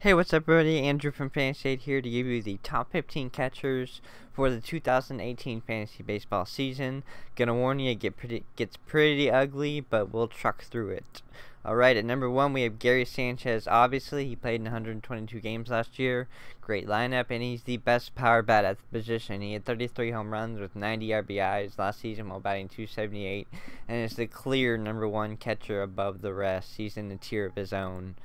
Hey, what's up, everybody? Andrew from Fantasy 8 here to give you the top 15 catchers for the 2018 fantasy baseball season. Gonna warn you, it gets pretty ugly, but we'll truck through it. Alright, at number 1 we have Gary Sanchez. Obviously, he played in 122 games last year. Great lineup, and he's the best power bat at the position. He had 33 home runs with 90 RBIs last season while batting .278, and is the clear number 1 catcher above the rest. He's in a tier of his own.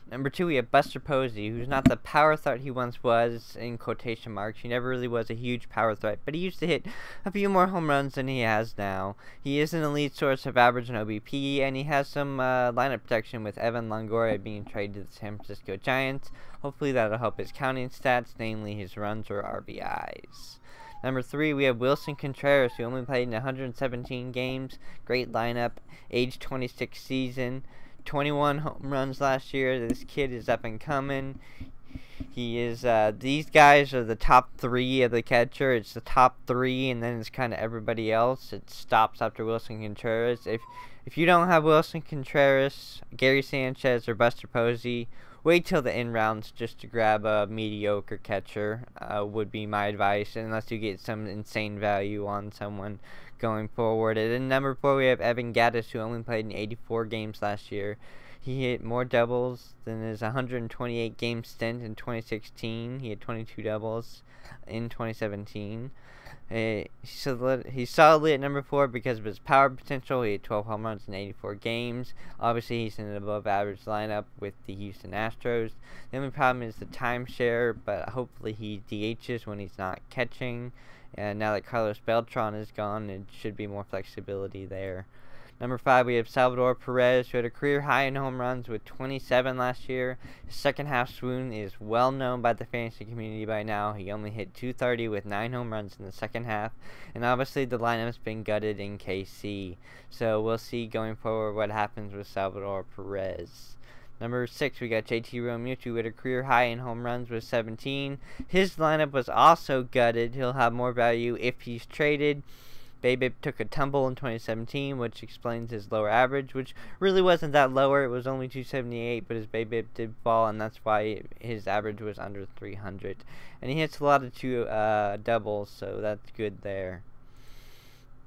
Number 2, we have Buster Posey, who's not the power threat he once was, in quotation marks. He never really was a huge power threat, but he used to hit a few more home runs than he has now. He is an elite source of average and OBP, and he has some lineup protection with Evan Longoria being traded to the San Francisco Giants. Hopefully that'll help his counting stats, namely his runs or RBIs. Number 3, we have Willson Contreras, who only played in 117 games. Great lineup, age 26 season. 21 home runs last year. This kid is up and coming. He is, these guys are the top 3 of the catcher. It's the top 3, and then it's kind of everybody else. It stops after Willson Contreras. If you don't have Willson Contreras, Gary Sanchez, or Buster Posey, wait till the end rounds just to grab a mediocre catcher, would be my advice, unless you get some insane value on someone going forward. And then number 4, we have Evan Gattis, who only played in 84 games last year. He hit more doubles than his 128 game stint in 2016. He had 22 doubles in 2017. He's solidly at number 4 because of his power potential. He had 12 home runs in 84 games. Obviously, he's in an above-average lineup with the Houston Astros. The only problem is the timeshare, but hopefully he DHs when he's not catching. And now that Carlos Beltran is gone, it should be more flexibility there. Number 5, we have Salvador Perez, who had a career high in home runs with 27 last year. His second half swoon is well known by the fantasy community by now. He only hit .230 with 9 home runs in the second half. And obviously the lineup's been gutted in KC. So we'll see going forward what happens with Salvador Perez. Number 6, we got J.T Realmuto with a career high in home runs with 17. His lineup was also gutted. He'll have more value if he's traded. BABIP took a tumble in 2017, which explains his lower average, which really wasn't that lower. It was only 278, but his BABIP did fall, and that's why his average was under 300. And he hits a lot of doubles, so that's good there.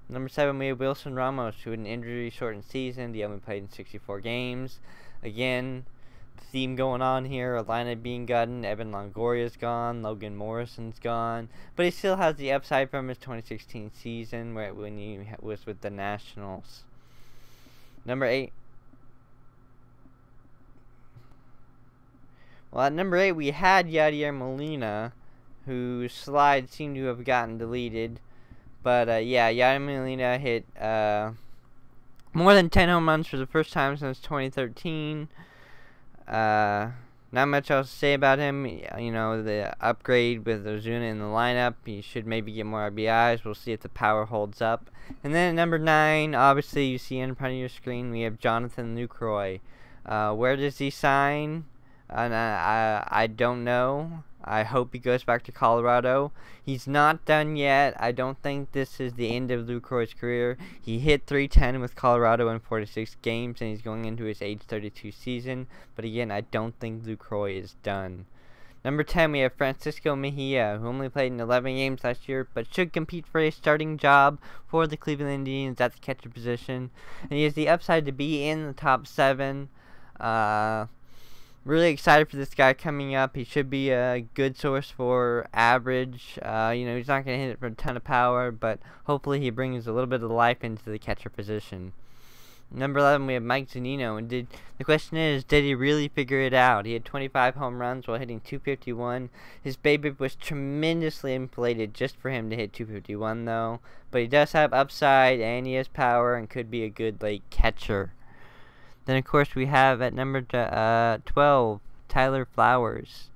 Number 7, we have Willson Ramos, who had an injury-shortened season. He only played in 64 games. Again, the theme going on here, a lineup being gutted. Evan Longoria's gone, Logan Morrison's gone, but he still has the upside from his 2016 season when he was with the Nationals. Number 8. Well, at number 8, we had Yadier Molina, whose slide seemed to have gotten deleted. But, yeah, Yadier Molina hit more than 10 home runs for the first time since 2013. Not much else to say about him. You know, the upgrade with Zunino in the lineup. He should maybe get more RBIs. We'll see if the power holds up. And then at number 9, obviously you see in front of your screen, we have Jonathan Lucroy. Where does he sign? And I don't know. I hope he goes back to Colorado. He's not done yet. I don't think this is the end of Lucroy's career. He hit .310 with Colorado in 46 games, and he's going into his age 32 season. But again, I don't think Lucroy is done. Number 10, we have Francisco Mejia, who only played in 11 games last year, but should compete for a starting job for the Cleveland Indians at the catcher position. And he has the upside to be in the top 7. Really excited for this guy coming up. He should be a good source for average. You know, he's not going to hit it for a ton of power, but hopefully he brings a little bit of life into the catcher position. Number 11, we have Mike Zunino, and the question is, did he really figure it out? He had 25 home runs while hitting .251. His BABIP was tremendously inflated just for him to hit .251, though. But he does have upside, and he has power, and could be a good late catcher. Then, of course, we have at number 12, Tyler Flowers.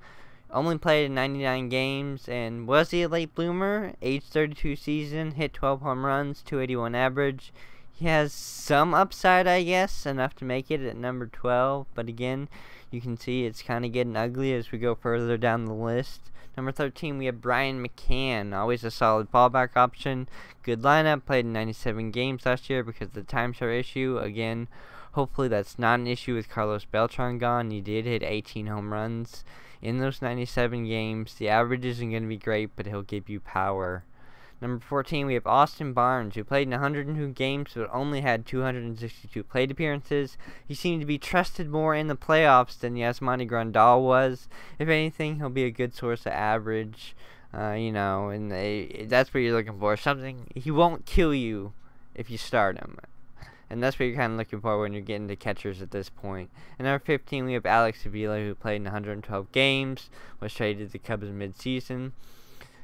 Only played in 99 games, and was he a late bloomer? Age 32 season, hit 12 home runs, .281 average. He has some upside, I guess, enough to make it at number 12. But again, you can see it's kind of getting ugly as we go further down the list. Number 13, we have Brian McCann, always a solid fallback option. Good lineup, played in 97 games last year because of the timeshare issue. Again, Hopefully that's not an issue with Carlos Beltran gone. He did hit 18 home runs in those 97 games. The average isn't going to be great, but he'll give you power. Number 14, we have Austin Barnes, who played in 102 games but only had 262 plate appearances. He seemed to be trusted more in the playoffs than Yasmani Grandal was. If anything, he'll be a good source of average, and that's what you're looking for. Something, he won't kill you if you start him. And that's what you're kind of looking for when you're getting to catchers at this point. And number 15, we have Alex Avila, who played in 112 games, was traded to the Cubs mid-season.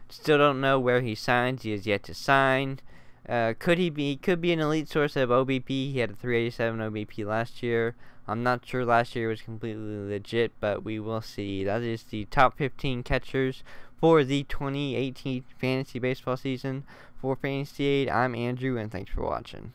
Still don't know where he signs. He has yet to sign. Could be an elite source of OBP. He had a 387 OBP last year. I'm not sure last year was completely legit, but we will see. That is the top 15 catchers for the 2018 fantasy baseball season. For Fantasy Aid, I'm Andrew, and thanks for watching.